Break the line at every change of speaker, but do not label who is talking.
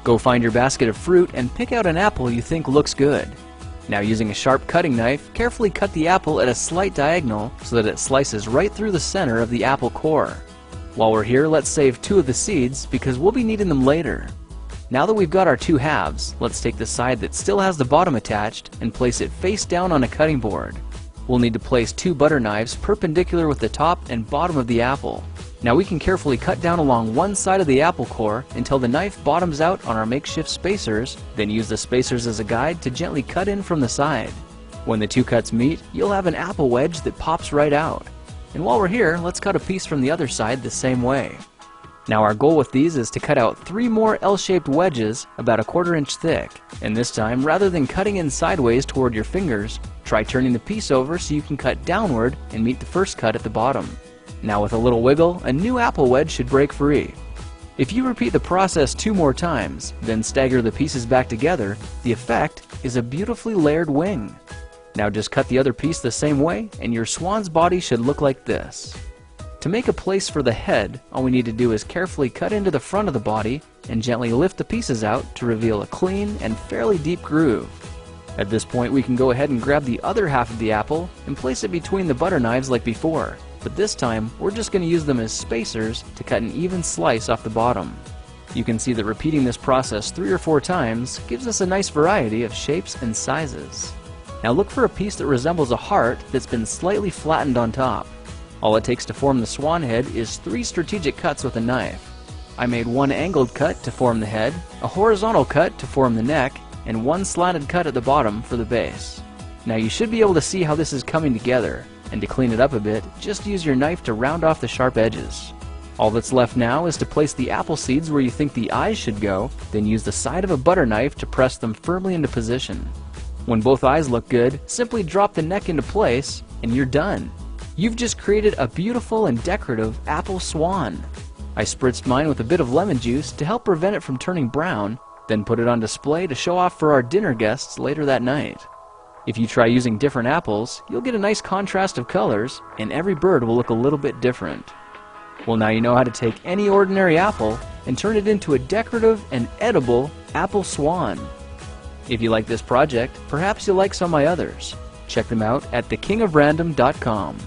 Go find your basket of fruit and pick out an apple you think looks good. Now, using a sharp cutting knife, carefully cut the apple at a slight diagonal so that it slices right through the center of the apple core. While we're here, let's save 2 of the seeds because we'll be needing them later. Now that we've got our 2 halves, let's take the side that still has the bottom attached and place it face down on a cutting board. We'll need to place 2 butter knives perpendicular with the top and bottom of the apple. Now we can carefully cut down along one side of the apple core until the knife bottoms out on our makeshift spacers, then use the spacers as a guide to gently cut in from the side. When the 2 cuts meet, you'll have an apple wedge that pops right out. And while we're here, let's cut a piece from the other side the same way. Now our goal with these is to cut out 3 more L-shaped wedges about a 1/4 inch thick. And this time, rather than cutting in sideways toward your fingers, try turning the piece over so you can cut downward and meet the first cut at the bottom. Now with a little wiggle, a new apple wedge should break free. If you repeat the process 2 more times, then stagger the pieces back together, the effect is a beautifully layered wing. Now just cut the other piece the same way and your swan's body should look like this. To make a place for the head, all we need to do is carefully cut into the front of the body and gently lift the pieces out to reveal a clean and fairly deep groove. At this point, we can go ahead and grab the other half of the apple and place it between the butter knives like before. But this time, we're just going to use them as spacers to cut an even slice off the bottom. You can see that repeating this process 3 or 4 times gives us a nice variety of shapes and sizes. Now look for a piece that resembles a heart that's been slightly flattened on top. All it takes to form the swan head is 3 strategic cuts with a knife. I made 1 angled cut to form the head, a horizontal cut to form the neck, and 1 slanted cut at the bottom for the base. Now you should be able to see how this is coming together, and to clean it up a bit, just use your knife to round off the sharp edges. All that's left now is to place the apple seeds where you think the eyes should go, then use the side of a butter knife to press them firmly into position. When both eyes look good, simply drop the neck into place, and you're done. You've just created a beautiful and decorative apple swan. I spritzed mine with a bit of lemon juice to help prevent it from turning brown, then put it on display to show off for our dinner guests later that night. If you try using different apples, you'll get a nice contrast of colors, and every bird will look a little bit different. Well, now you know how to take any ordinary apple and turn it into a decorative and edible apple swan. If you like this project, perhaps you'll like some of my others. Check them out at thekingofrandom.com.